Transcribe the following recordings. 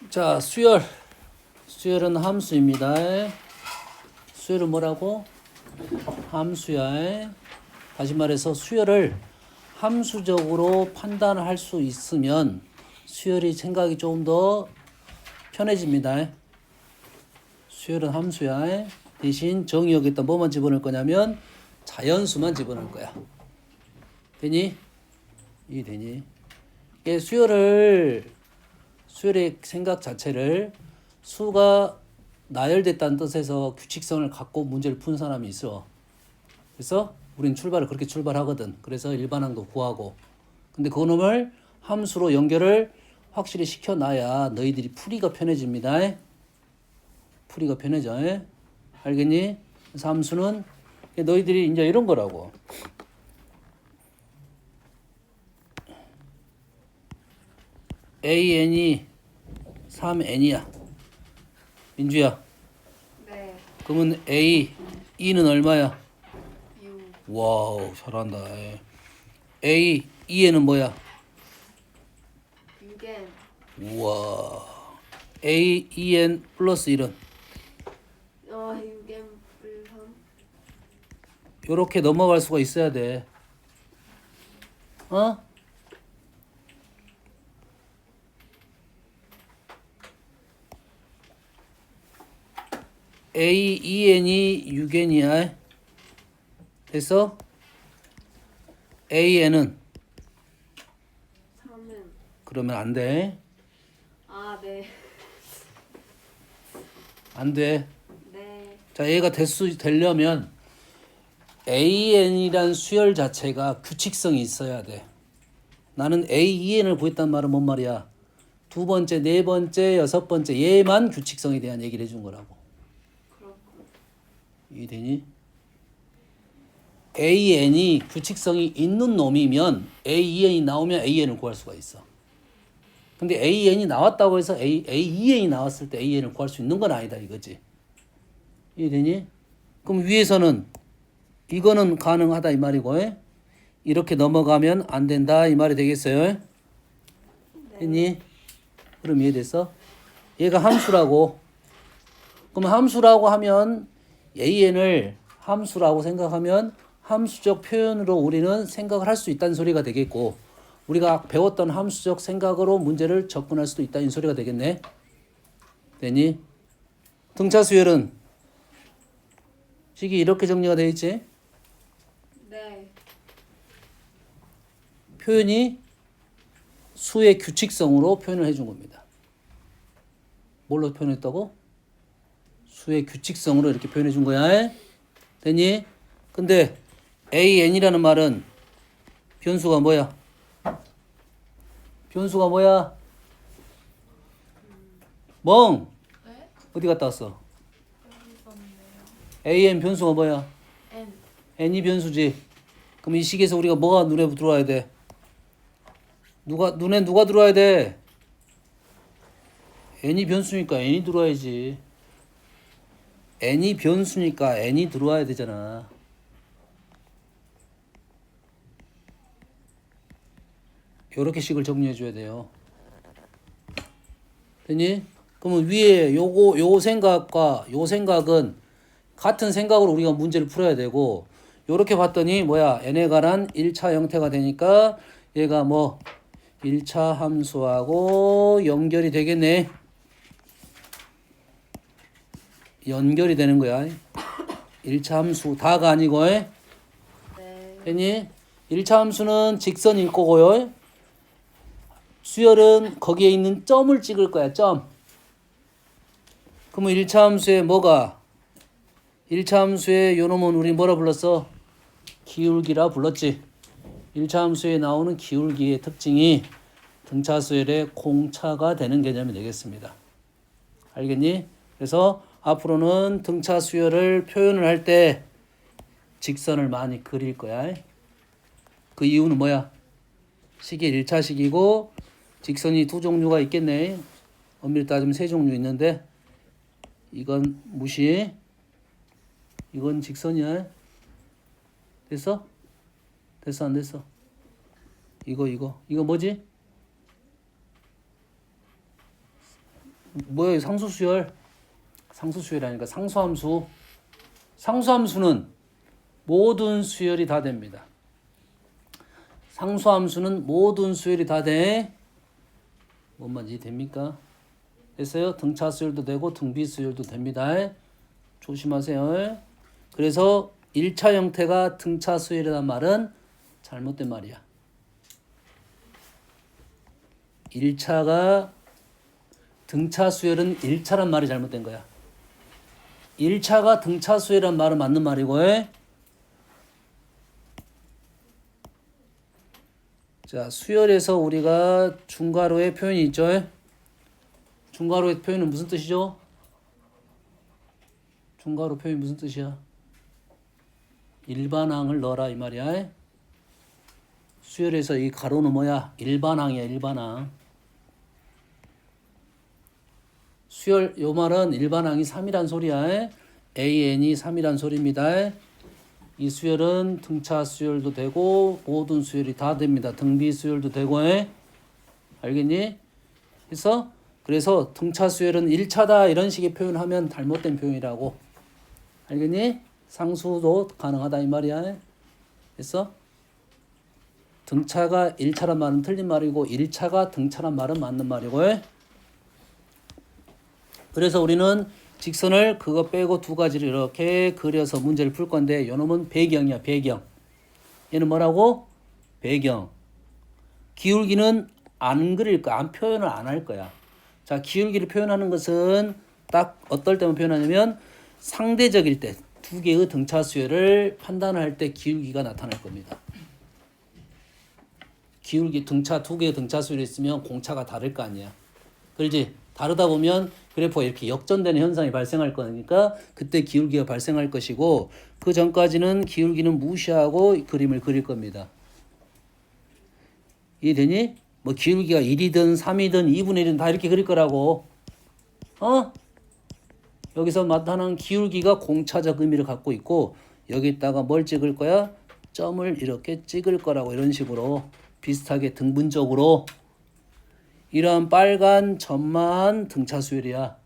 자, 수열. 수열은 함수입니다. 수열은 뭐라고? 함수야. 다시 말해서 수열을 함수적으로 판단을 할 수 있으면 수열이 생각이 조금 더 편해집니다. 수열은 함수야. 대신 정의 여기다 뭐만 집어넣을 거냐면 자연수만 집어넣을 거야. 되니? 이게 되니? 이게 수열의 생각 자체를 수가 나열됐다는 뜻에서 규칙성을 갖고 문제를 푼 사람이 있어. 그래서 우린 출발을 그렇게 출발하거든. 그래서 일반항도 구하고. 근데 그놈을 함수로 연결을 확실히 시켜놔야 너희들이 풀이가 편해집니다. 풀이가 편해져. 알겠니? 그래서 함수는 너희들이 이제 이런 거라고. AN이 3N이야. 민주야. 네. 그러면 E는 얼마야? 6. 와우, 잘한다. E에는 뭐야? 6N. 우와. EN 플러스 1은? 6N 플 3. 요렇게 넘어갈 수가 있어야 돼. 어? EN이 6N이야. 됐어? AN은? 3은. 그러면 안 돼. 아, 네. 안 돼. 네. 자, 얘가 되려면 AN이란 수열 자체가 규칙성이 있어야 돼. 나는 AEN을 구했단 말은 뭔 말이야? 두 번째, 네 번째, 여섯 번째 얘만 규칙성에 대한 얘기를 해준 거라고. 그렇군. 이해되니? AN이 규칙성이 있는 놈이면 AEN이 나오면 AN을 구할 수가 있어. 근데 AN이 나왔다고 해서 AEN이 나왔을 때 AN을 구할 수 있는 건 아니다 이거지. 이해되니? 그럼 위에서는 이거는 가능하다 이 말이고, 이렇게 넘어가면 안 된다 이 말이 되겠어요? 됐니? 그럼 이해됐어? 얘가 함수라고. 그럼 함수라고 하면 AN을 함수라고 생각하면 함수적 표현으로 우리는 생각을 할 수 있다는 소리가 되겠고, 우리가 배웠던 함수적 생각으로 문제를 접근할 수도 있다는 소리가 되겠네. 됐니? 등차 수열은 식이 이렇게 정리가 되어 있지? 네. 표현이 수의 규칙성으로 표현을 해준 겁니다. 뭘로 표현했다고? 수의 규칙성으로 이렇게 표현해 준 거야. 됐니? 근데 AN이라는 말은 변수가 뭐야? 변수가 뭐야? 멍! 네? 어디 갔다 왔어? 여기 있었는데요. AN 변수가 뭐야? N. N이 변수지. 그럼 이 식에서 우리가 뭐가 눈에 들어와야 돼? 눈에 누가 들어와야 돼? N이 변수니까 N이 들어와야지. N이 변수니까 N이 들어와야 되잖아. 요렇게 식을 정리해 줘야 돼요. 됐니? 그러면 위에 요 생각과 요 생각은 같은 생각으로 우리가 문제를 풀어야 되고, 요렇게 봤더니 뭐야? n에 관한 1차 형태가 되니까 얘가 뭐 1차 함수하고 연결이 되겠네. 연결이 되는 거야. 1차 함수 다가 아니고. 네. 됐니? 1차 함수는 직선일 거고요. 수열은 거기에 있는 점을 찍을 거야. 점. 그러면 1차 함수에 뭐가? 1차 함수에 요 놈은 우리 뭐라 불렀어? 기울기라 불렀지. 1차 함수에 나오는 기울기의 특징이 등차 수열의 공차가 되는 개념이 되겠습니다. 알겠니? 그래서 앞으로는 등차 수열을 표현을 할 때 직선을 많이 그릴 거야. 그 이유는 뭐야? 식이 1차식이고 직선이 두 종류가 있겠네. 엄밀히 따지면 세 종류 있는데 이건 무시. 이건 직선이야. 됐어? 됐어 안 됐어? 이거 뭐지? 뭐야 상수수열? 상수수열이라니까 상수함수. 상수함수는 모든 수열이 다 됩니다. 상수함수는 모든 수열이 다 돼. 뭔 말인지 됩니까? 됐어요? 등차 수열도 되고 등비 수열도 됩니다. 조심하세요. 그래서 1차 형태가 등차 수열이란 말은 잘못된 말이야. 1차가 등차 수열은 1차란 말이 잘못된 거야. 1차가 등차 수열이란 말은 맞는 말이고. 자, 수열에서 우리가 중괄호의 표현이 있죠. 중괄호의 표현은 무슨 뜻이죠? 중괄호 표현이 무슨 뜻이야? 일반항을 넣어라 이 말이야. 수열에서 이 가로는 뭐야? 일반항이야, 일반항. 수열 요 말은 일반항이 3이란 소리야. AN이 3이란 소리입니다. 이 수열은 등차 수열도 되고 모든 수열이 다 됩니다. 등비 수열도 되고. 알겠니? 그래서 등차 수열은 1차다 이런 식의 표현하면 잘못된 표현이라고. 알겠니? 상수도 가능하다 이 말이야. 됐어? 등차가 1차란 말은 틀린 말이고 1차가 등차란 말은 맞는 말이고. 그래서 우리는 직선을 그거 빼고 두 가지를 이렇게 그려서 문제를 풀 건데 요놈은 배경이야, 배경. 얘는 뭐라고? 배경. 기울기는 안 그릴 거야. 안 표현을 안 할 거야. 자, 기울기를 표현하는 것은 딱 어떨 때만 표현하냐면 상대적일 때 두 개의 등차 수열을 판단할 때 기울기가 나타날 겁니다. 기울기 등차 두 개의 등차 수열이 있으면 공차가 다를 거 아니야. 그렇지? 다르다 보면 그래프가 이렇게 역전되는 현상이 발생할 거니까 그때 기울기가 발생할 것이고 그 전까지는 기울기는 무시하고 그림을 그릴 겁니다. 이해되니? 뭐 기울기가 1이든 3이든 2분의 1이든 다 이렇게 그릴 거라고. 여기서 나타나는 기울기가 공차적 의미를 갖고 있고 여기다가 뭘 찍을 거야? 점을 이렇게 찍을 거라고. 이런 식으로 비슷하게 등분적으로. 이러한 빨간 점만 등차 수열이야.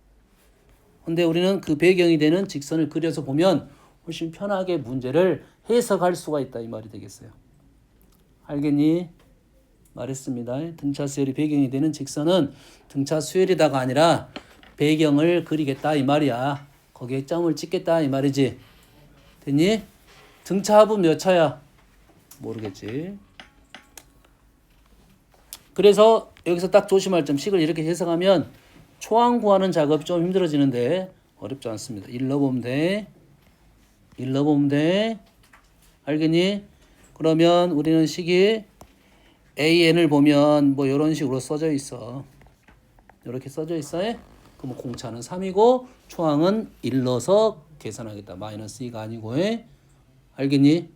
근데 우리는 그 배경이 되는 직선을 그려서 보면 훨씬 편하게 문제를 해석할 수가 있다 이 말이 되겠어요. 알겠니? 말했습니다. 등차 수열이 배경이 되는 직선은 등차 수열이다가 아니라 배경을 그리겠다 이 말이야. 거기에 점을 찍겠다 이 말이지. 됐니? 등차 합은 몇 차야? 모르겠지. 그래서 여기서 딱 조심할 점, 식을 이렇게 해석하면 초항 구하는 작업 좀 힘들어지는데 어렵지 않습니다. 1 넣어보면 돼. 1 넣어보면 돼. 알겠니? 그러면 우리는 식이 AN을 보면 뭐 이런 식으로 써져 있어. 이렇게 써져 있어. 그럼 공차는 3이고 초항은 1 넣어서 계산하겠다. 마이너스 2가 아니고. 알겠니?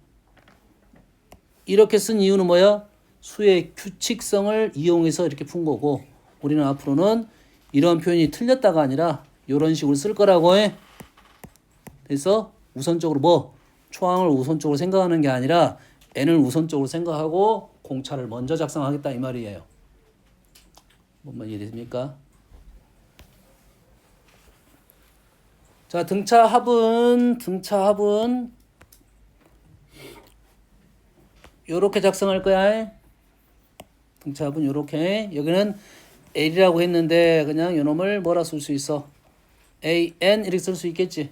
이렇게 쓴 이유는 뭐야? 수의 규칙성을 이용해서 이렇게 푼 거고 우리는 앞으로는 이런 표현이 틀렸다가 아니라 이런 식으로 쓸 거라고. 그래서 우선적으로 뭐 초항을 우선적으로 생각하는 게 아니라 n을 우선적으로 생각하고 공차를 먼저 작성하겠다 이 말이에요. 뭔 이해됩니까? 자, 등차 합은 요렇게 작성할 거야. 등차 합은 요렇게. 여기는 L이라고 했는데 그냥 요놈을 뭐라 쓸 수 있어? AN 이렇게 쓸 수 있겠지.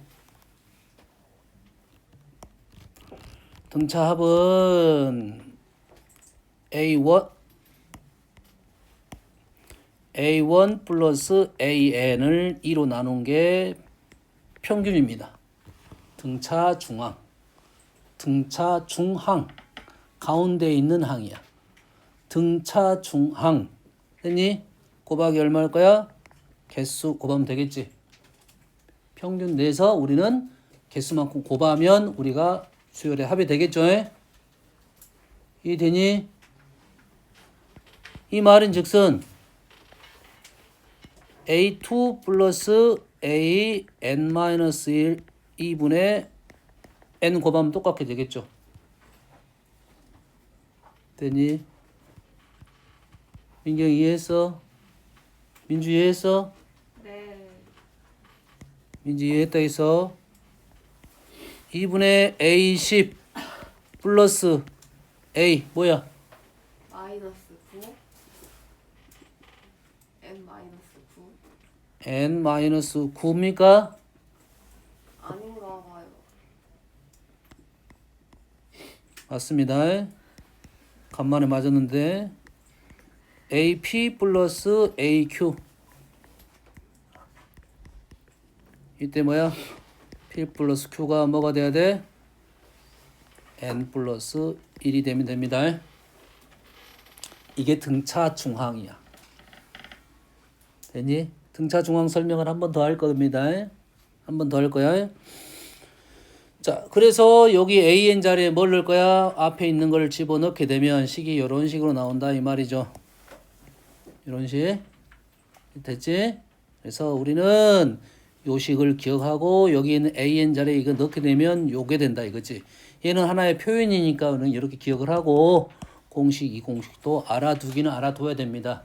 등차 합은 A1 플러스 AN을 2로 나눈 게 평균입니다. 등차 중항. 등차 중항. 가운데 있는 항이야. 등차 중항. 됐니? 곱하기 얼마일 거야? 개수 곱하면 되겠지. 평균 내서 우리는 개수만큼 곱하면 우리가 수열의 합이 되겠죠. 이해되니? 이 말인 즉슨 A2 플러스 AN-1 2분의 N 곱하면 똑같게 되겠죠. 됐니? 민경 이해했어? 민주 이해했어? 네. 이제 이해했다 해서 2분의 A10 플러스 A 뭐야? 마이너스 9 n 마이너스 9 n 마이너스 9입니까? 아닌가 봐요. 맞습니다. 간만에 맞았는데 AP 플러스 AQ 이때 뭐야? P 플러스 Q가 뭐가 돼야 돼? N 플러스 1이 되면 됩니다. 이게 등차 중항이야. 되니? 등차 중항 설명을 한 번 더 할 겁니다. 한 번 더 할 거야. 자, 그래서 여기 AN 자리에 뭘 넣을 거야? 앞에 있는 걸 집어넣게 되면 식이 이런 식으로 나온다 이 말이죠. 이런 식. 됐지? 그래서 우리는 요 식을 기억하고 여기 있는 AN 자리에 이거 넣게 되면 요게 된다 이거지. 얘는 하나의 표현이니까 이렇게 기억을 하고 공식 이 공식도 알아두기는 알아둬야 됩니다.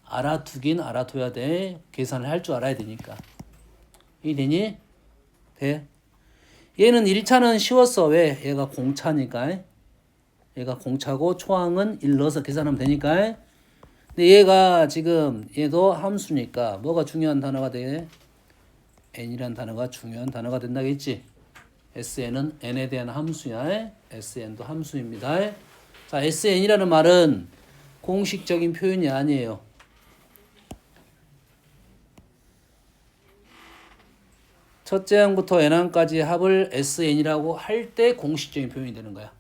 알아두긴 알아둬야 돼. 계산을 할 줄 알아야 되니까. 이해되니? 돼. 얘는 1차는 쉬웠어. 왜? 얘가 공차니까. 얘가 공차고 초항은 1 넣어서 계산하면 되니까. 근데 얘가 지금 얘도 함수니까 뭐가 중요한 단어가 돼? n이란 단어가 중요한 단어가 된다겠지. sn은 n에 대한 함수야. sn도 함수입니다. 자, sn이라는 말은 공식적인 표현이 아니에요. 첫째 항부터 n항까지 합을 sn이라고 할 때 공식적인 표현이 되는 거야.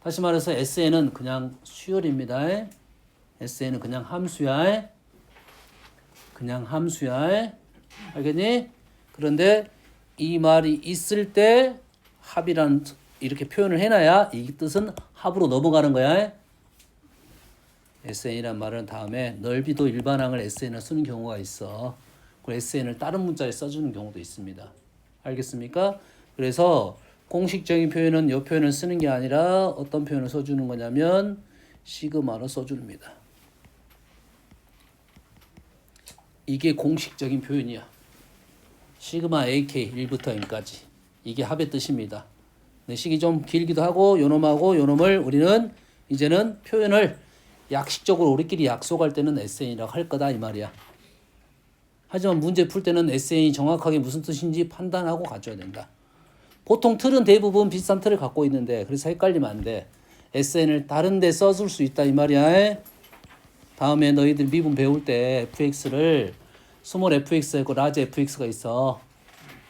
다시 말해서 sn은 그냥 수열입니다. sn은 그냥 함수야. 그냥 함수야. 알겠니? 그런데 이 말이 있을 때 합이란 이렇게 표현을 해놔야 이 뜻은 합으로 넘어가는 거야. sn이란 말은 다음에 넓이도 일반항을 sn을 쓰는 경우가 있어. 그 sn을 다른 문자에 써주는 경우도 있습니다. 알겠습니까? 그래서 공식적인 표현은 이 표현을 쓰는 게 아니라 어떤 표현을 써주는 거냐면 시그마로 써줍니다. 이게 공식적인 표현이야. 시그마 AK 1부터 n까지. 이게 합의 뜻입니다. 네, 식이 좀 길기도 하고 요놈하고 요놈을 우리는 이제는 표현을 약식적으로 우리끼리 약속할 때는 SN이라고 할 거다 이 말이야. 하지만 문제 풀 때는 SN이 정확하게 무슨 뜻인지 판단하고 가져야 된다. 보통 틀은 대부분 비슷한 틀을 갖고 있는데 그래서 헷갈리면 안 돼. SN을 다른 데 써줄 수 있다 이 말이야. 다음에 너희들 미분 배울 때 fx를 스몰 fx가 있고 라지 fx가 있어.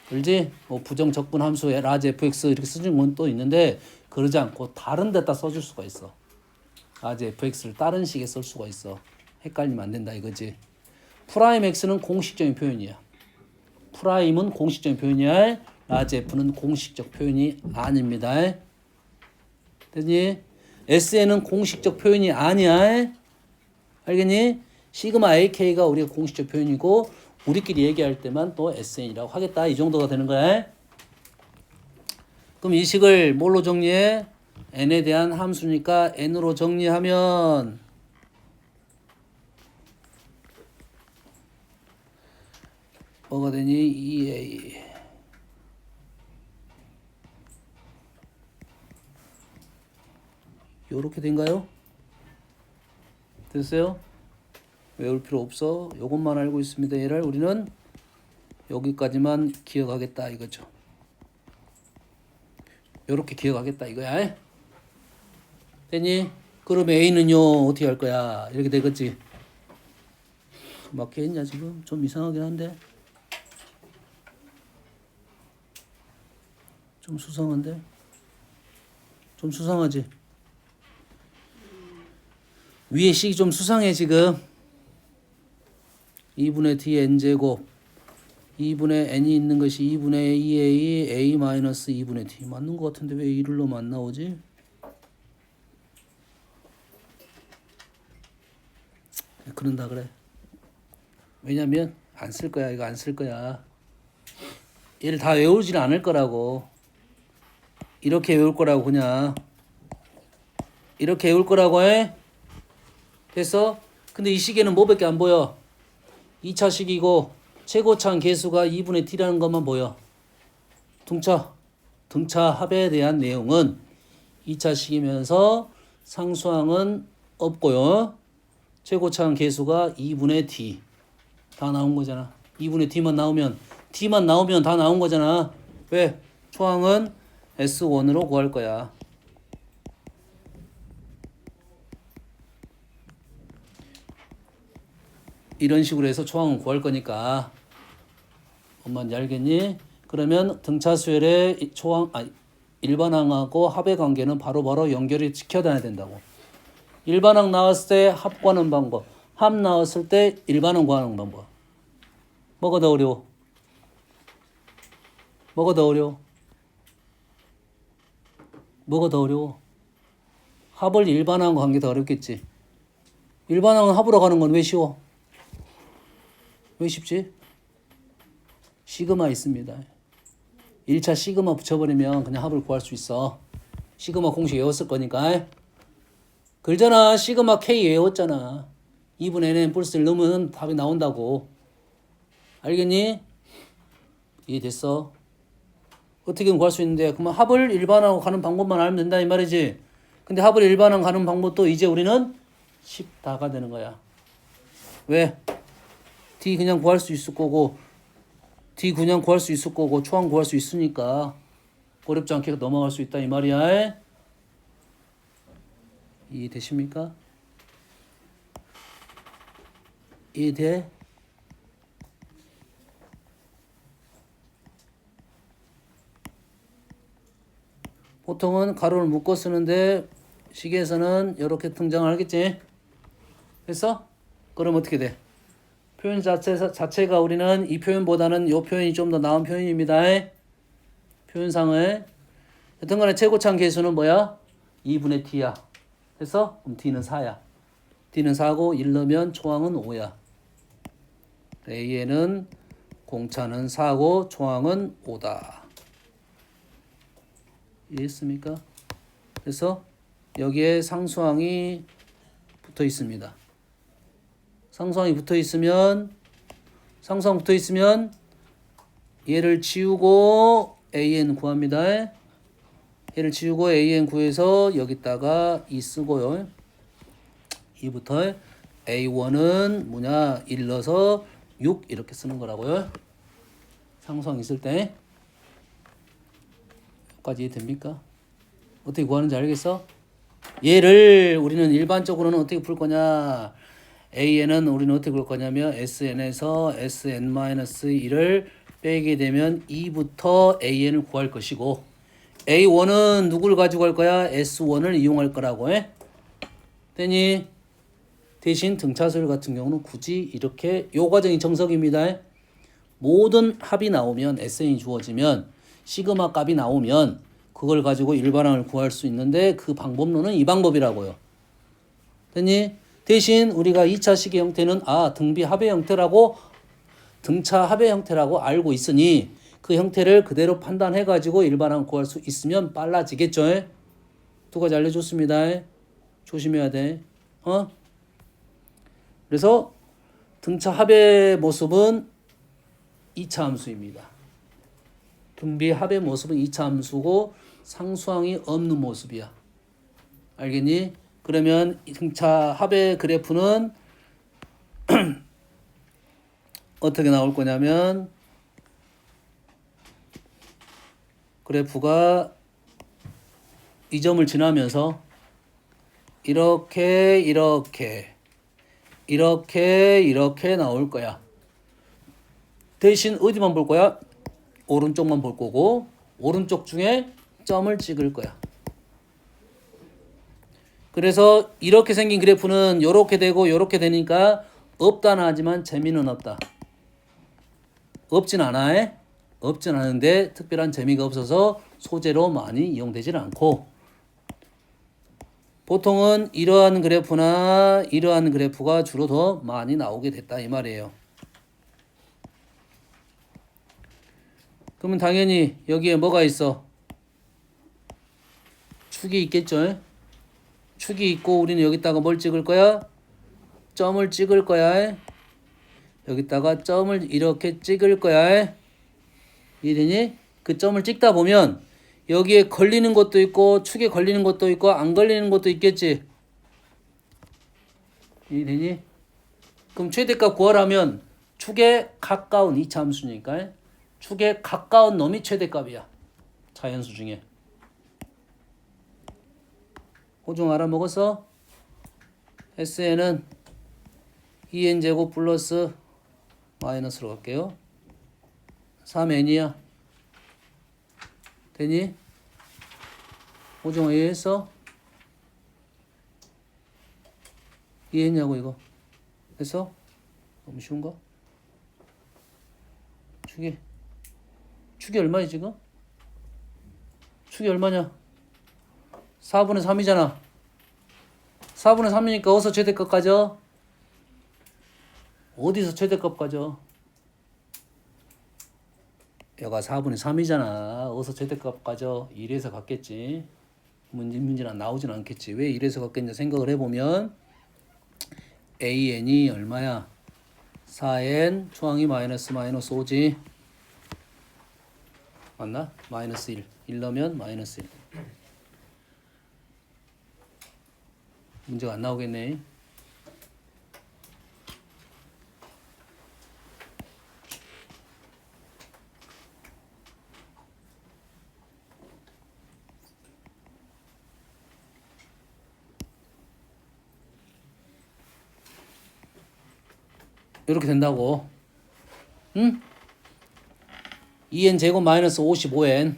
그렇지? 뭐 부정 적분 함수에 라지 fx 이렇게 쓰는 건 또 있는데 그러지 않고 다른 데다 써줄 수가 있어. 라지 fx를 다른 식에 쓸 수가 있어. 헷갈리면 안 된다 이거지. 프라임 x는 공식적인 표현이야. 프라임은 공식적인 표현이야. 라지 f는 공식적 표현이 아닙니다. 됐니? sn은 공식적 표현이 아니야. 알겠니? 시그마 ak가 우리가 공식적 표현이고 우리끼리 얘기할 때만 또 sn이라고 하겠다. 이 정도가 되는 거야. 그럼 이 식을 뭘로 정리해? n에 대한 함수니까 n으로 정리하면 뭐가 되니? 2a 요렇게 된가요? 됐어요? 외울 필요 없어. 요것만 알고 있습니다. 얘를 우리는 여기까지만 기억하겠다 이거죠. 요렇게 기억하겠다 이거야. 됐니? 그럼 A는요 어떻게 할 거야? 이렇게 되겠지. 맞게 했냐 지금? 좀 이상하긴 한데 좀 수상한데? 좀 수상하지? 위에 식이 좀 수상해 지금. 2분의 d n제곱 2분의 n이 있는 것이 2분의 2a a 마이너스 2분의 d 맞는 것 같은데 왜 2를 넣으면 안 나오지? 그런다 그래. 왜냐면 안 쓸 거야. 이거 안 쓸 거야. 얘를 다 외우질 않을 거라고. 이렇게 외울 거라고 그냥. 이렇게 외울 거라고 해. 됐어? 근데 이 시계는 뭐밖에 안 보여? 2차 식이고 최고차항 계수가 2분의 t라는 것만 보여. 등차 합에 대한 내용은 2차식이면서 상수항은 없고요. 최고차항 계수가 2분의 t 다 나온 거잖아. 2분의 t만 나오면 다 나온 거잖아. 왜? 초항은 S1으로 구할 거야. 이런 식으로 해서 초항은 구할 거니까 엄마는 알겠니? 그러면 등차수열의 일반항하고 합의 관계는 바로바로 연결이 시켜다녀야 된다고. 일반항 나왔을 때 합 구하는 방법, 합 나왔을 때 일반항 구하는 방법. 뭐가 더 어려워? 뭐가 더 어려워? 뭐가 더 어려워? 합을 일반항과 관계 더 어렵겠지. 일반항은 합으로 가는 건 왜 쉬워? 왜 쉽지? 시그마 있습니다. 1차 시그마 붙여버리면 그냥 합을 구할 수 있어. 시그마 공식 외웠을 거니까. 그러잖아. 시그마 K 외웠잖아. 2분의 N 플러스를 넣으면 답이 나온다고. 알겠니? 이해됐어? 어떻게든 구할 수 있는데 그러면 합을 일반항으로 가는 방법만 알면 된다 이 말이지. 근데 합을 일반항 가는 방법도 이제 우리는 쉽다가 되는 거야. 왜? D 그냥 구할 수 있을 거고 초항 구할 수 있으니까 어렵지 않게 넘어갈 수 있다 이 말이야. 이해되십니까? 이해돼? 보통은 가로를 묶어 쓰는데 식에서는 이렇게 등장을 하겠지. 됐어? 그럼 어떻게 돼? 표현 자체가 우리는 이 표현보다는 이 표현이 좀 더 나은 표현입니다. 표현상을. 여튼 간에 최고차항 계수는 뭐야? 2분의 t야. 됐어? 그럼 t는 4야. t는 4고 1 넣으면 초항은 5야. a에는 공차는 4고 초항은 5다. 이해했습니까? 그래서 여기에 상수항이 붙어 있습니다. 상수항이 붙어 있으면 얘를 지우고 an 구합니다. 얘를 지우고 an 구해서 여기다가 2 쓰고요. 2부터 a1은 뭐냐 1 넣어서 6 이렇게 쓰는 거라고요. 상수항 있을 때. 여기까지 이해됩니까? 어떻게 구하는지 알겠어? 얘를 우리는 일반적으로는 어떻게 풀 거냐? AN은 우리는 어떻게 볼 거냐면 SN에서 SN-1을 빼게 되면 2부터 AN을 구할 것이고 A1은 누굴 가지고 갈 거야? S1을 이용할 거라고 해. 되니? 대신 등차수열 같은 경우는 굳이 이렇게 요 과정이 정석입니다. 모든 합이 나오면 SN이 주어지면 시그마 값이 나오면 그걸 가지고 일반항을 구할 수 있는데 그 방법론은 이 방법이라고요. 됐니? 대신 우리가 2차 식의 형태는 등비 합의 형태라고 등차 합의 형태라고 알고 있으니 그 형태를 그대로 판단해 가지고 일반항 구할 수 있으면 빨라지겠죠. 두 가지 알려줬습니다. 조심해야 돼. 그래서 등차 합의 모습은 2차 함수입니다. 등비 합의 모습은 2차 함수고 상수항이 없는 모습이야. 알겠니? 그러면 등차 합의 그래프는 어떻게 나올 거냐면 그래프가 이 점을 지나면서 이렇게 나올 거야. 대신 어디만 볼 거야? 오른쪽만 볼 거고 오른쪽 중에 점을 찍을 거야. 그래서 이렇게 생긴 그래프는 이렇게 되고 이렇게 되니까 없다나 하지만 재미는 없다. 없진 않아. 없진 않은데 특별한 재미가 없어서 소재로 많이 이용되질 않고 보통은 이러한 그래프나 이러한 그래프가 주로 더 많이 나오게 됐다 이 말이에요. 그러면 당연히 여기에 뭐가 있어? 축이 있겠죠. 축이 있고 우리는 여기다가 뭘 찍을 거야? 점을 찍을 거야. 여기다가 점을 이렇게 찍을 거야. 이해되니? 그 점을 찍다 보면 여기에 걸리는 것도 있고 축에 걸리는 것도 있고 안 걸리는 것도 있겠지. 이해되니? 그럼 최대값 구하라면 축에 가까운 이차함수니까 축에 가까운 놈이 최대값이야. 자연수 중에. 호중 알아먹었어? SN은 2n제곱 플러스 마이너스로 갈게요. 3n이야. 되니? 호중아 이해했어? 이해했냐고 이거. 됐어? 너무 쉬운가? 축이 얼마야 지금? 축이 얼마냐? 4분의 3이잖아. 4분의 3이니까 어디서 최대값 가져? 어디서 최대값 가져? 얘가 4분의 3이잖아. 어디서 최대값 가져? 1에서 갔겠지. 문제는 나오진 않겠지. 왜 1에서 갔겠냐 생각을 해보면 AN이 얼마야? 4N 추항이 마이너스 5지. 맞나? 마이너스 1. 1 넣으면 마이너스 1. 문제가 안 나오겠네. 이렇게 된다고. 응? 2n 제곱 마이너스 55n.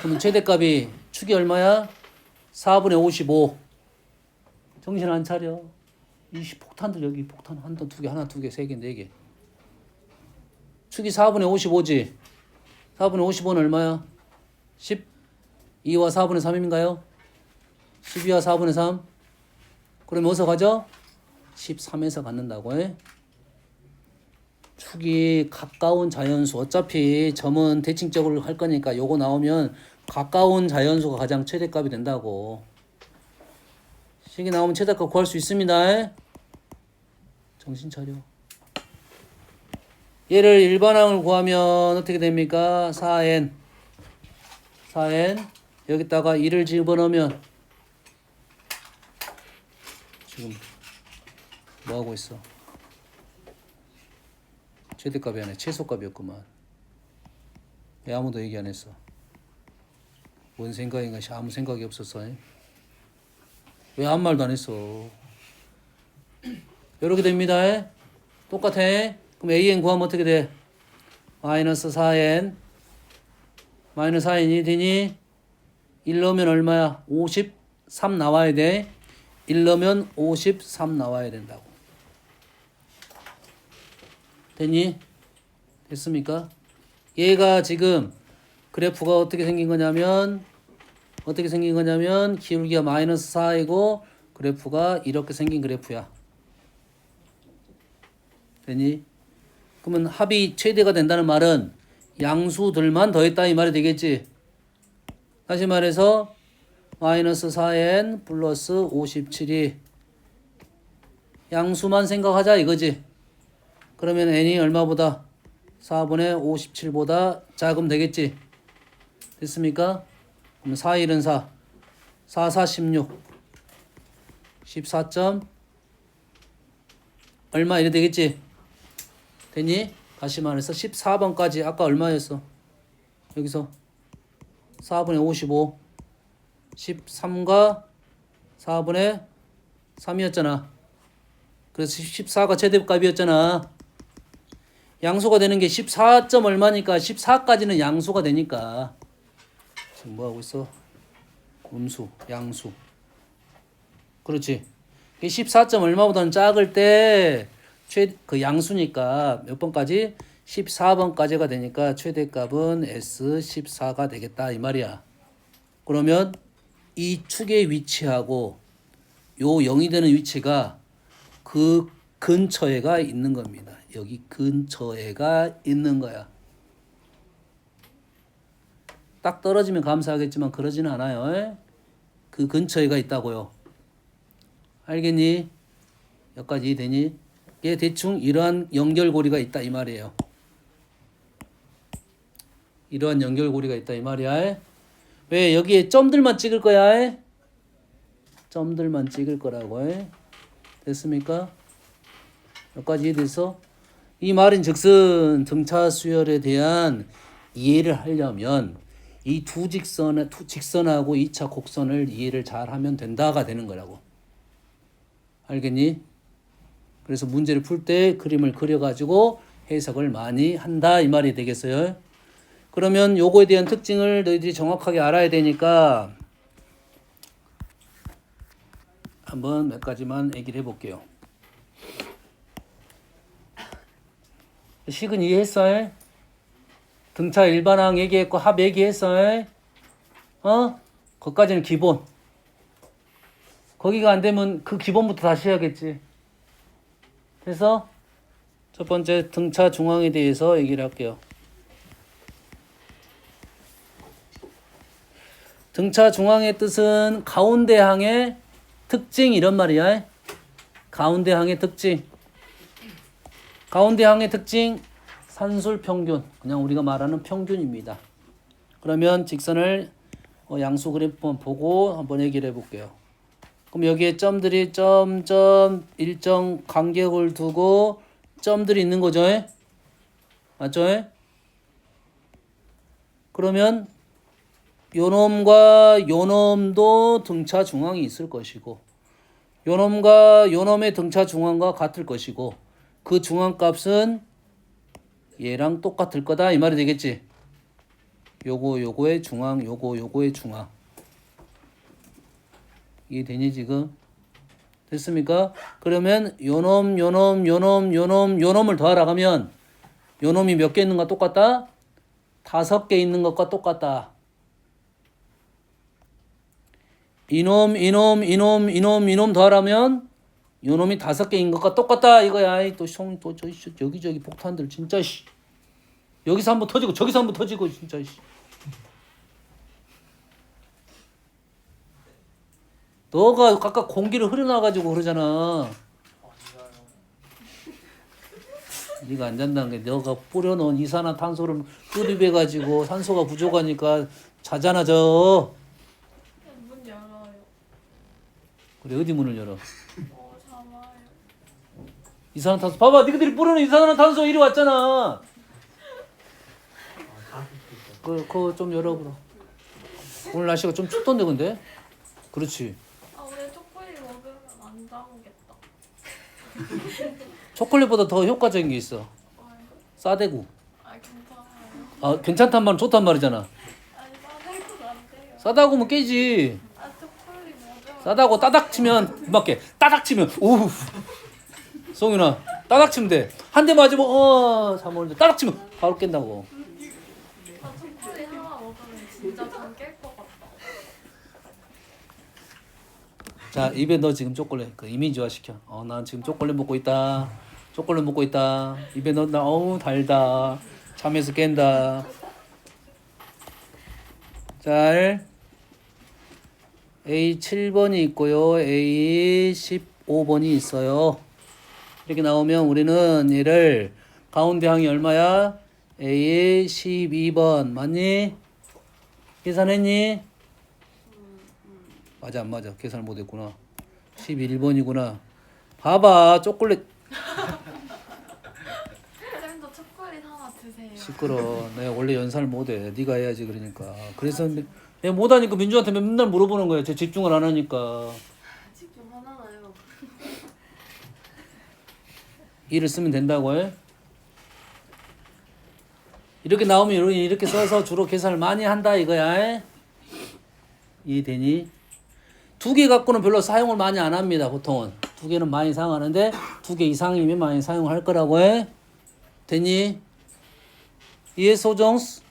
그럼 최대값이 축이 얼마야? 4분의 55. 정신 안 차려. 이 폭탄들 여기 폭탄 한 번, 두 개, 하나, 두 개, 세 개, 네 개. 축이 4분의 55지. 4분의 55는 얼마야? 12와 4분의 3인가요? 12와 4분의 3. 그러면 어디서 가죠? 13에서 갖는다고 해. 축이 가까운 자연수. 어차피 점은 대칭적으로 할 거니까 요거 나오면 가까운 자연수가 가장 최대값이 된다고. 식이 나오면 최대값 구할 수 있습니다. 정신 차려. 얘를 일반항을 구하면 어떻게 됩니까? 4n 여기다가 1을 집어넣으면 지금 뭐 하고 있어? 최대값이 아니라 최소값이었구만. 왜 아무도 얘기 안 했어? 뭔 생각인가? 아무 생각이 없었어. 왜 아무 말도 안 했어? 이렇게 됩니다. 똑같아. 그럼 AN 구하면 어떻게 돼? 마이너스 4N 마이너스 4N이 되니 1 넣으면 얼마야? 53 나와야 돼. 1 넣으면 53 나와야 된다고. 됐니? 됐습니까? 얘가 지금 그래프가 어떻게 생긴 거냐면 기울기가 마이너스 4이고 그래프가 이렇게 생긴 그래프야. 됐니? 그러면 합이 최대가 된다는 말은 양수들만 더했다 이 말이 되겠지. 다시 말해서 마이너스 4n 플러스 57이 양수만 생각하자 이거지. 그러면 n이 얼마보다? 4분의 57보다 작으면 되겠지. 됐습니까? 그럼 4, 1은 4. 4, 4, 16. 14점 얼마 이래 되겠지? 됐니? 다시 말해서 14번까지 아까 얼마였어? 여기서 4분의 55 13과 4분의 3이었잖아. 그래서 14가 최대값이었잖아. 양수가 되는 게 14점 얼마니까 14까지는 양수가 되니까 지금 뭐하고 있어? 음수, 양수. 그렇지. 14점 얼마보다는 작을 때 그 양수니까 몇 번까지? 14번까지가 되니까 최대값은 S14가 되겠다 이 말이야. 그러면 이 축의 위치하고 요 0이 되는 위치가 그 근처에가 있는 겁니다. 여기 근처에가 있는 거야. 딱 떨어지면 감사하겠지만 그러지는 않아요. 그 근처에가 있다고요. 알겠니? 여기까지 되니? 대충 이러한 연결고리가 있다 이 말이에요. 이러한 연결고리가 있다 이 말이야. 왜 여기에 점들만 찍을 거야? 점들만 찍을 거라고. 됐습니까? 여기까지 이해됐어? 이 말인즉슨 등차 수열에 대한 이해를 하려면 이 두 직선하고 2차 곡선을 이해를 잘 하면 된다가 되는 거라고. 알겠니? 그래서 문제를 풀 때 그림을 그려가지고 해석을 많이 한다 이 말이 되겠어요. 그러면 요거에 대한 특징을 너희들이 정확하게 알아야 되니까 한번 몇 가지만 얘기를 해볼게요. 식은 이해했어? 등차 일반항 얘기했고 합 얘기했어? 거기까지는 기본. 거기가 안 되면 그 기본부터 다시 해야겠지. 그래서 첫 번째 등차 중앙에 대해서 얘기를 할게요. 등차 중앙의 뜻은 가운데 항의 특징 이런 말이야. 가운데 항의 특징. 가운데 항의 특징 산술 평균. 그냥 우리가 말하는 평균입니다. 그러면 직선을 양수 그래프 보고 한번 얘기를 해볼게요. 그럼 여기에 점들이 점점 일정 간격을 두고 점들이 있는 거죠. 맞죠? 그러면 요놈과 요놈도 등차 중앙이 있을 것이고 요놈과 요놈의 등차 중앙과 같을 것이고 그 중앙값은 얘랑 똑같을 거다 이 말이 되겠지. 요거의 중앙, 요거의 중앙. 이해되니 지금? 됐습니까? 그러면 요놈을 더하라 하면 요놈이 몇 개 있는 거 똑같다? 5개 있는 것과 똑같다. 이놈 더하라면 요놈이 5개인 것과 똑같다 이거야. 또 여기저기 폭탄들 진짜 여기서 한번 터지고 저기서 한번 터지고 진짜 너가 각각 공기를 흐려놔가지고 그러잖아. 네가 안 잔다는 게 너가 뿌려놓은 이산화탄소를 흡입해가지고 산소가 부족하니까 자잖아 저. 문 열어요. 그래 어디 문을 열어? 잡아요. 이산화탄소 봐봐 니들이 뿌려놓은 이산화탄소 이리 왔잖아. 그거 좀 열어 그럼. 오늘 날씨가 좀 춥던데 근데? 그렇지. 아, 왜 초콜릿 먹으면 안 잡으겠다. 초콜릿보다 더 효과적인 게 있어. 싸대구. 아, 괜찮아요. 아 괜찮단 말은 좋단 말이잖아. 아니, 싸대고 안 돼요. 싸다고 하면 깨지. 아, 초콜릿 먹으면. 싸다고 따닥 치면 맞게 따닥 치면 우후. 송윤아 따닥 치면 돼. 한 대 맞으면 잠오는데 따닥 치면 바로 깬다고. 아, 초콜릿 하나 먹으면 진짜 잠 깰 것 같다. 자 입에 너 지금 초콜릿 그 이미지화 시켜. 난 지금 초콜릿 먹고 있다. 초콜릿 먹고 있다. 입에 넣나 달다. 잠에서 깬다. 잘 A 7번이 있고요. A 15번이 있어요. 이렇게 나오면 우리는 얘를 가운데 항이 얼마야? A 12번 맞니? 계산했니? 맞아 안 맞아? 계산을 못했구나. 11번이구나. 봐봐 초콜릿 쌤도 초콜릿 하나 드세요. 시끄러. 내가 원래 연산을 못해. 네가 해야지 그러니까. 그래서 내가 못하니까 민주한테 맨날 물어보는 거야. 쟤 집중을 안 하니까. 집중 하나요. 이를 쓰면 된다고 해. 이렇게 나오면 이렇게 써서 주로 계산을 많이 한다 이거야. 이해되니? 2개 갖고는 별로 사용을 많이 안 합니다. 보통은 2개는 많이 사용하는데 2개 이상이면 많이 사용할 거라고 해. 되니? 이해 소정스?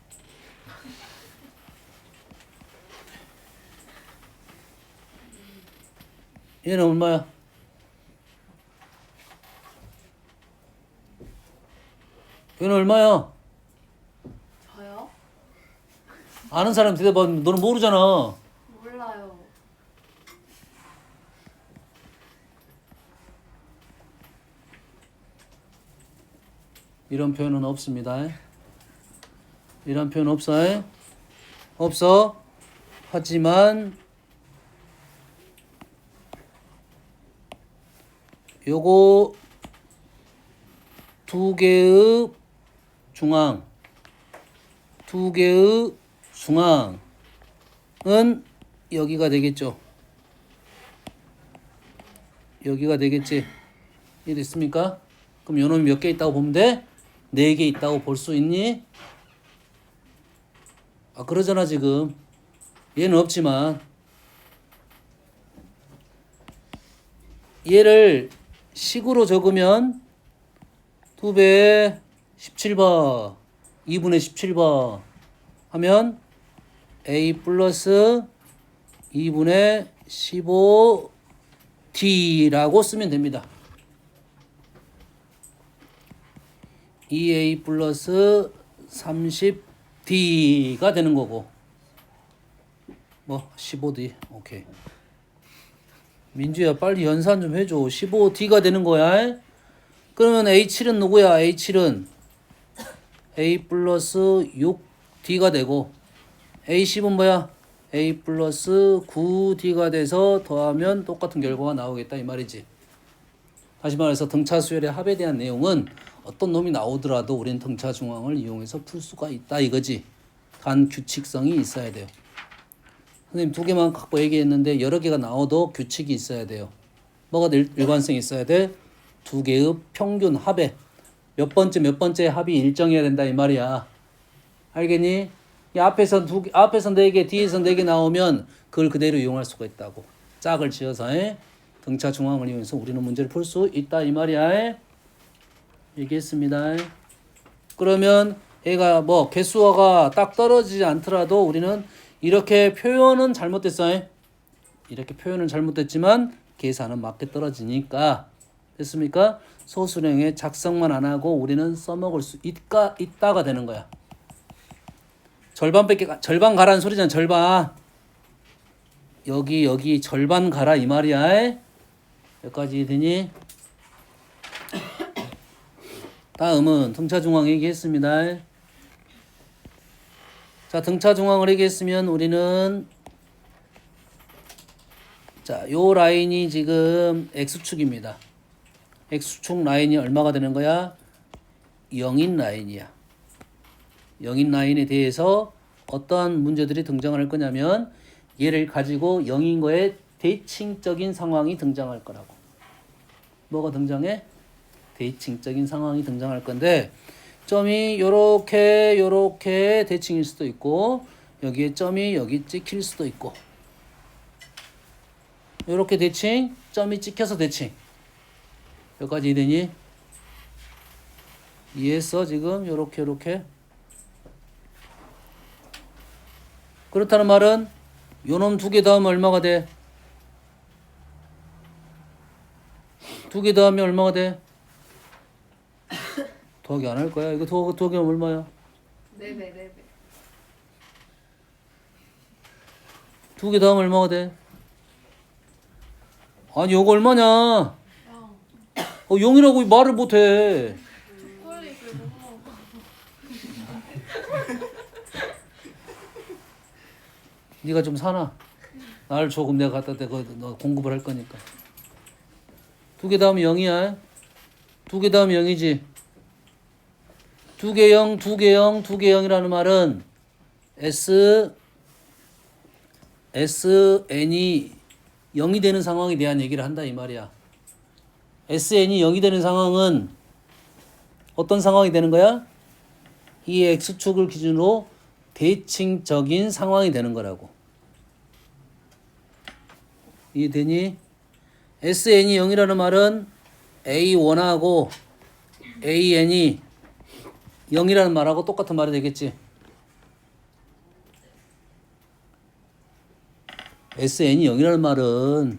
얘는 얼마야? 얘는 얼마야? 저요? 아는 사람 대답하 너는 모르잖아. 몰라요. 이런 표현은 없습니다. 이런 표현 없어. 없어. 하지만 요거 두 개의 중앙은 여기가 되겠죠. 여기가 되겠지. 이해됐습니까? 그럼 요놈이 몇 개 있다고 보면 돼? 4개 있다고 볼 수 있니? 아 그러잖아 지금. 얘는 없지만 얘를 식으로 적으면 2배 17번 2분의 17번 하면 a 플러스 2분의 15d라고 쓰면 됩니다. 2a 플러스 30d가 되는 거고 뭐 15d 오케이. 민주야 빨리 연산 좀 해줘. 15d가 되는 거야. 그러면 A7은 누구야? A7은 A 플러스 6D가 되고 A10은 뭐야? A 플러스 9D가 돼서 더하면 똑같은 결과가 나오겠다 이 말이지. 다시 말해서 등차 수열의 합에 대한 내용은 어떤 놈이 나오더라도 우리는 등차 중앙을 이용해서 풀 수가 있다 이거지. 단 규칙성이 있어야 돼요. 선생님 2개만 갖고 얘기했는데 여러 개가 나와도 규칙이 있어야 돼요. 뭐가 일관성이 있어야 돼? 2개의 평균 합에 몇 번째 합이 일정해야 된다 이 말이야. 알겠니? 이 앞에서 4개, 뒤에서 4개 나오면 그걸 그대로 이용할 수가 있다고. 짝을 지어서 등차 중앙을 이용해서 우리는 문제를 풀 수 있다 이 말이야. 얘기했습니다. 그러면 얘가 뭐 개수화가 딱 떨어지지 않더라도 우리는 이렇게 표현은 잘못됐어. 이렇게 표현은 잘못됐지만 계산은 맞게 떨어지니까 됐습니까? 소수령의 작성만 안 하고 우리는 써먹을 수 있다가 되는 거야. 절반 가라는 소리잖아. 절반. 여기 절반 가라 이 말이야. 여기까지 되니? 다음은 등차 중앙 얘기했습니다. 자, 등차 중앙을 얘기했으면 우리는 자, 요 라인이 지금 X축입니다. X축 라인이 얼마가 되는 거야? 0인 라인이야. 0인 라인에 대해서 어떠한 문제들이 등장할 거냐면 얘를 가지고 0인 거에 대칭적인 상황이 등장할 거라고. 뭐가 등장해? 대칭적인 상황이 등장할 건데 점이 요렇게 대칭일 수도 있고 여기에 점이 여기 찍힐 수도 있고 요렇게 대칭, 점이 찍혀서 대칭. 여기까지 되니? 이해했어 지금? 요렇게 그렇다는 말은 요놈 2개 더하면 얼마가 돼? 2개 더하면 얼마가 돼? 더하기 안 할 거야. 이거 더하기하면 얼마야? 4배. 2개 더하면 얼마가 돼? 아니 요거 얼마냐? 0이라고 말을 못해. 초콜릿 그리고 네가 좀 사나? 나를 조금 내가 갖다 대고 너 공급을 할 거니까. 2개 더하면 0이야. 2개 더하면 0이지. 2개 0, 2개 0, 2개 0이라는 말은 SN이 0이 되는 상황에 대한 얘기를 한다 이 말이야. SN이 0이 되는 상황은 어떤 상황이 되는 거야? 이 X축을 기준으로 대칭적인 상황이 되는 거라고. 이해되니? SN이 0이라는 말은 A1하고 AN이 0이라는 말하고 똑같은 말이 되겠지. SN이 0이라는 말은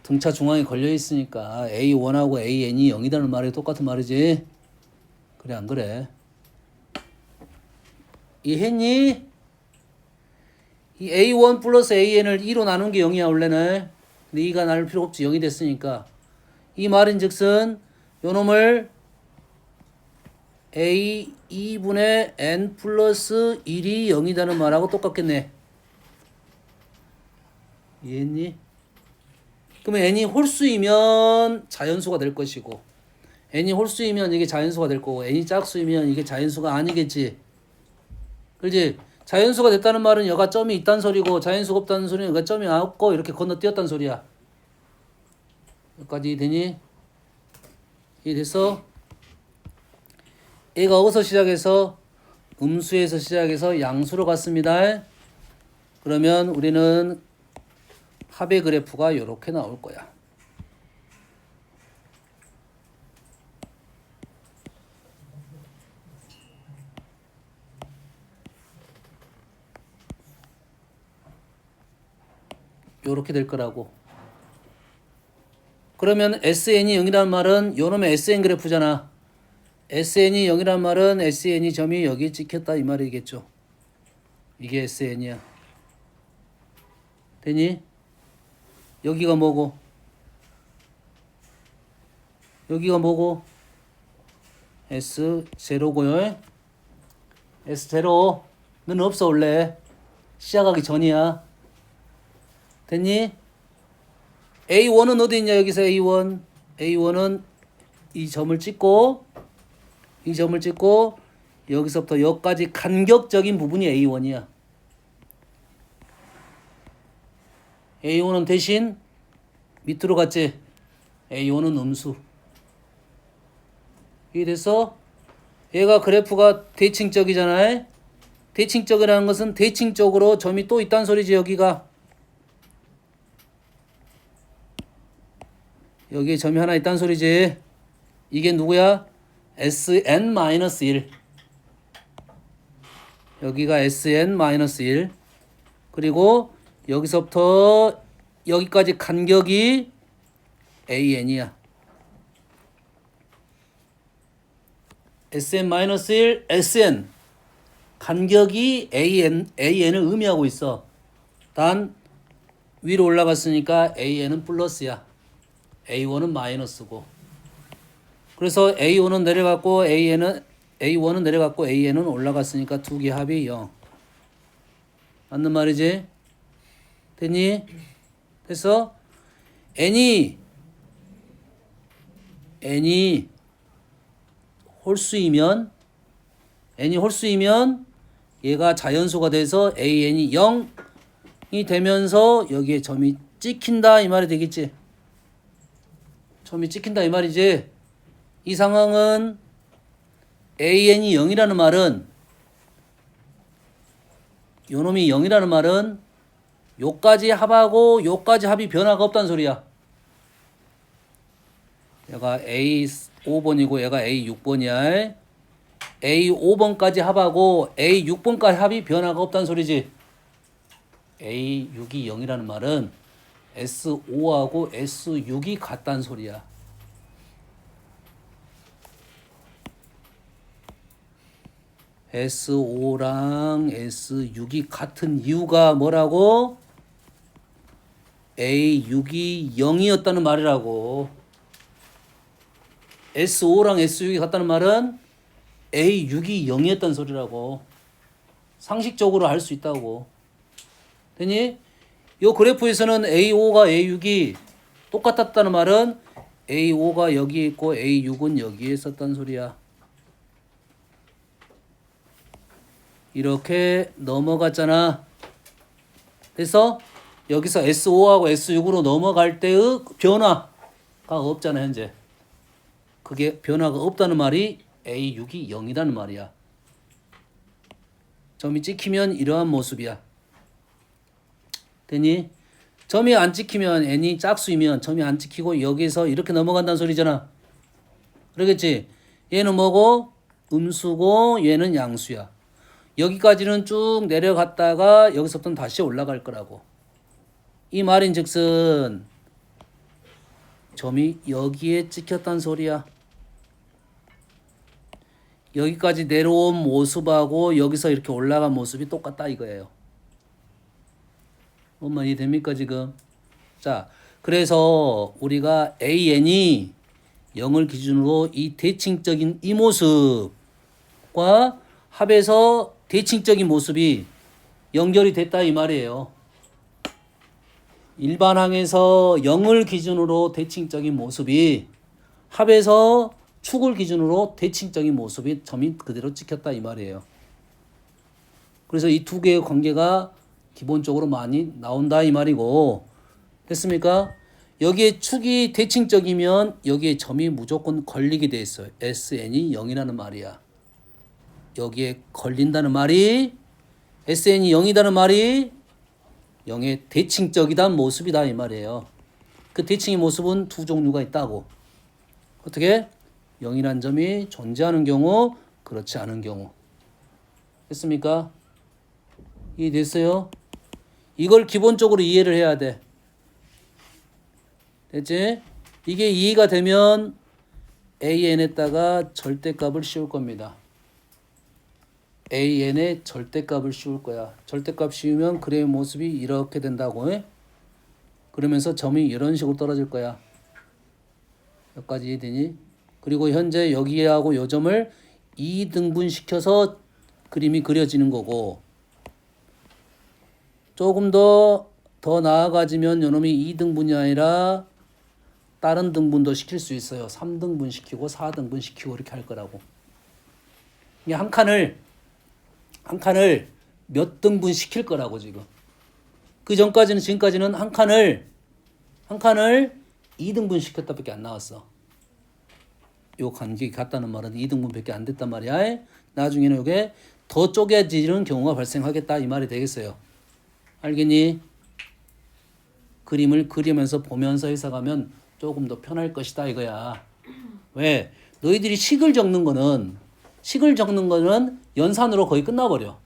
등차 중앙에 걸려 있으니까 A1하고 AN이 0이라는 말이 똑같은 말이지. 그래 안 그래? 이해했니? 이 A1 플러스 AN을 2로 나눈 게 0이야 원래는. 근데 2가 나눌 필요 없지. 0이 됐으니까. 이 말인즉슨 요놈을 a 2분의 n 플러스 1이 0이라는 말하고 똑같겠네. 이해했니? 그러면 n이 홀수이면 자연수가 될 것이고 n이 홀수이면 이게 자연수가 될 거고 n이 짝수이면 이게 자연수가 아니겠지. 그렇지? 자연수가 됐다는 말은 여가 점이 있다는 소리고 자연수가 없다는 소리는 여가 점이 없고 이렇게 건너뛰었다는 소리야. 여기까지 되니? 이해됐어? 얘가 어디서 시작해서 음수에서 시작해서 양수로 갔습니다. 그러면 우리는 합의 그래프가 이렇게 나올 거야. 요렇게 될 거라고. 그러면 SN이 0이라는 말은 요놈의 SN 그래프잖아. SN이 0이라는 말은 SN이 점이 여기 찍혔다 이 말이겠죠. 이게 SN이야. 되니? 여기가 뭐고? 여기가 뭐고? S0고요. S0는 없어 원래. 시작하기 전이야. 됐니? A1은 어디 있냐 여기서 A1. A1은 이 점을 찍고 여기서부터 여기까지 간격적인 부분이 A1이야. A1은 대신 밑으로 갔지. A1은 음수. 이게 돼서 얘가 그래프가 대칭적이잖아요. 대칭적이라는 것은 대칭적으로 점이 또 있다는 소리지. 여기에 점이 하나 있다는 소리지. 이게 누구야? Sn-1. 여기가 Sn-1. 그리고 여기서부터 여기까지 간격이 AN이야. Sn-1, Sn. 간격이 AN을 의미하고 있어. 단 위로 올라갔으니까 AN은 플러스야. A1은 마이너스고. 그래서 A1은 내려갔고 A1은 내려갔고 AN은 올라갔으니까 두 개 합이 0. 맞는 말이지? 됐니? 그래서 N이 홀수이면 얘가 자연수가 돼서 AN이 0이 되면서 여기에 점이 찍힌다 이 말이 되겠지? 점이 찍힌다 이 말이지. 이 상황은 AN이 0이라는 말은 요놈이 0이라는 말은 요까지 합하고 요까지 합이 변화가 없다는 소리야. 얘가 A5번이고 얘가 A6번이야. A5번까지 합하고 A6번까지 합이 변화가 없다는 소리지. A6이 0이라는 말은 S5하고 S6이 같다는 소리야. S5랑 S6이 같은 이유가 뭐라고? A6이 0이었다는 말이라고. S5랑 S6이 같다는 말은 A6이 0이었다는 소리라고. 상식적으로 알 수 있다고. 되니? 이 그래프에서는 A5가 A6이 똑같았다는 말은 A5가 여기 있고 A6은 여기에 있었다는 소리야. 이렇게 넘어갔잖아. 그래서 여기서 S5하고 S6으로 넘어갈 때의 변화가 없잖아 현재. 그게 변화가 없다는 말이 A6이 0이라는 말이야. 점이 찍히면 이러한 모습이야. 되니? 점이 안 찍히면 n이 짝수이면 점이 안 찍히고 여기서 이렇게 넘어간다는 소리잖아. 그러겠지? 얘는 뭐고? 음수고 얘는 양수야. 여기까지는 쭉 내려갔다가 여기서부터는 다시 올라갈 거라고. 이 말인즉슨 점이 여기에 찍혔단 소리야. 여기까지 내려온 모습하고 여기서 이렇게 올라간 모습이 똑같다 이거예요. 뭔 말이 됩니까 지금? 자, 그래서 우리가 AN이 0을 기준으로 이 대칭적인 이 모습 과 합에서 대칭적인 모습이 연결이 됐다 이 말이에요. 일반항에서 0을 기준으로 대칭적인 모습이 합에서 축을 기준으로 대칭적인 모습이 점이 그대로 찍혔다 이 말이에요. 그래서 이 두 개의 관계가 기본적으로 많이 나온다 이 말이고, 됐습니까? 여기에 축이 대칭적이면 여기에 점이 무조건 걸리게 돼 있어요. SN이 0이라는 말이야. 여기에 걸린다는 말이, SN이 0이라는 말이 0의 대칭적이란 모습이다 이 말이에요. 그 대칭의 모습은 두 종류가 있다고. 어떻게? 0이란 점이 존재하는 경우, 그렇지 않은 경우. 됐습니까? 이해됐어요? 이걸 기본적으로 이해를 해야 돼. 됐지? 이게 이해가 되면 AN에다가 절대값을 씌울 겁니다. AN의 절대값을 씌울 거야. 절대값 씌우면 그래의 모습이 이렇게 된다고. 그러면서 점이 이런 식으로 떨어질 거야. 여기까지 이해되니? 그리고 현재 여기하고 요 점을 2등분 시켜서 그림이 그려지는 거고, 조금 더 나아가지면 요놈이 2등분이 아니라 다른 등분도 시킬 수 있어요. 3등분 시키고 4등분 시키고 이렇게 할 거라고. 이게 한 칸을 몇 등분 시킬 거라고 지금. 그 전까지는 지금까지는 한 칸을 2등분 시켰다밖에 안 나왔어. 요 간격이 같다는 말은 2등분밖에 안 됐단 말이야. 나중에는 이게 더 쪼개지는 경우가 발생하겠다 이 말이 되겠어요. 알겠니? 그림을 그리면서 보면서 해석하면 조금 더 편할 것이다 이거야. 왜? 너희들이 식을 적는 거는 연산으로 거의 끝나버려.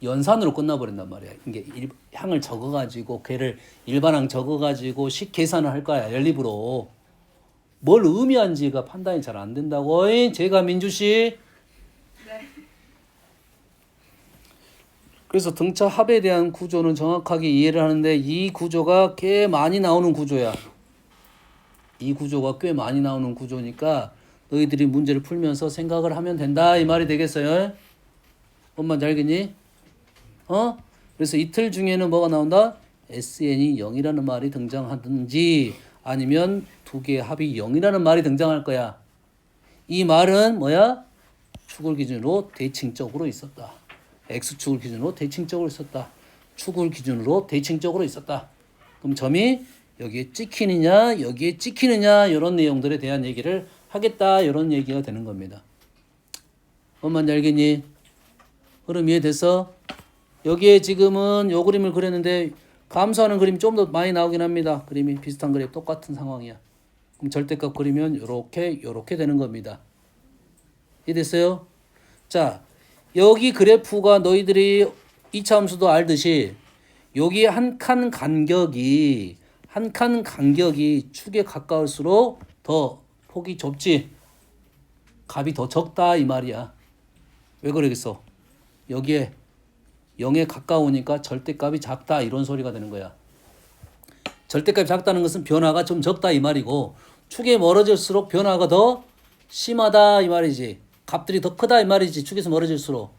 연산으로 끝나버린단 말이야. 이게 항을 적어가지고 걔를 일반항 적어가지고 식 계산을 할 거야. 연립으로. 뭘 의미한지가 판단이 잘 안 된다고. 제가 민주씨. 네. 그래서 등차 합에 대한 구조는 정확하게 이해를 하는데 이 구조가 꽤 많이 나오는 구조야. 이 구조가 꽤 많이 나오는 구조니까 너희들이 문제를 풀면서 생각을 하면 된다 이 말이 되겠어요. 뭔 알겠니? 그래서 이틀 중에는 뭐가 나온다? SN이 0이라는 말이 등장하든지 아니면 두 개의 합이 0이라는 말이 등장할 거야. 이 말은 뭐야? 축을 기준으로 대칭적으로 있었다. X축을 기준으로 대칭적으로 있었다. 축을 기준으로 대칭적으로 있었다. 그럼 점이 여기에 찍히느냐 여기에 찍히느냐 이런 내용들에 대한 얘기를 하겠다 이런 얘기가 되는 겁니다. 뭔 알겠니? 그럼 이해됐어? 여기에 지금은 요 그림을 그렸는데 감소하는 그림이 좀 더 많이 나오긴 합니다. 그림이 비슷한 그림 똑같은 상황이야. 그럼 절대값 그리면 요렇게 되는 겁니다. 이해됐어요? 자, 여기 그래프가 너희들이 2차 함수도 알듯이 여기 한 칸 간격이 축에 가까울수록 더 폭이 좁지. 값이 더 적다 이 말이야. 왜 그러겠어? 여기에 0에 가까우니까 절대값이 작다 이런 소리가 되는 거야. 절대값이 작다는 것은 변화가 좀 적다 이 말이고 축에 멀어질수록 변화가 더 심하다 이 말이지. 값들이 더 크다 이 말이지. 축에서 멀어질수록.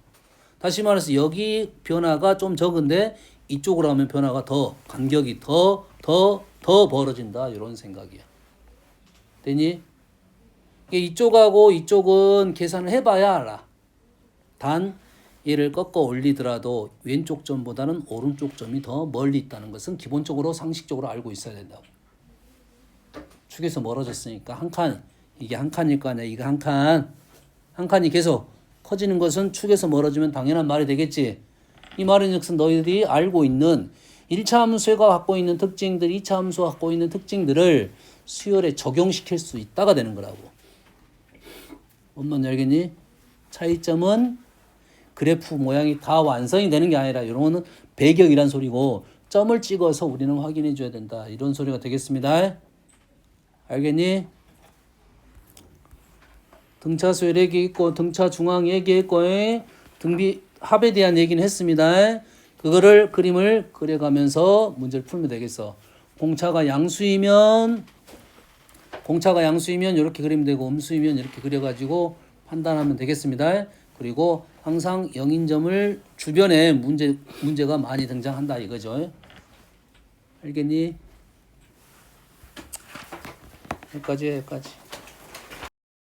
다시 말해서 여기 변화가 좀 적은데 이쪽으로 하면 변화가 더 간격이 더 벌어진다 이런 생각이야. 되니? 이쪽하고 이쪽은 계산을 해봐야 알아. 단 얘를 꺾어 올리더라도 왼쪽 점보다는 오른쪽 점이 더 멀리 있다는 것은 기본적으로 상식적으로 알고 있어야 된다고. 축에서 멀어졌으니까 이게 한 칸일 거 아니야. 이거 한 칸이 계속 커지는 것은 축에서 멀어지면 당연한 말이 되겠지. 이 말은 즉슨 너희들이 알고 있는 1차 함수가 갖고 있는 특징들, 2차 함수가 갖고 있는 특징들을 수열에 적용시킬 수 있다가 되는 거라고. 뭔 알겠니? 차이점은 그래프 모양이 다 완성이 되는 게 아니라 이런 거는 배경이란 소리고 점을 찍어서 우리는 확인해 줘야 된다. 이런 소리가 되겠습니다. 알겠니? 등차 수열 얘기했고 등차 중앙 얘기했고 등비 합에 대한 얘기는 했습니다. 그거를 그림을 그려가면서 문제를 풀면 되겠어. 공차가 양수이면 이렇게 그리면 되고 음수이면 이렇게 그려가지고 판단하면 되겠습니다. 그리고 항상 영인점을 주변에 문제가 많이 등장한다 이거죠. 알겠니? 여기까지.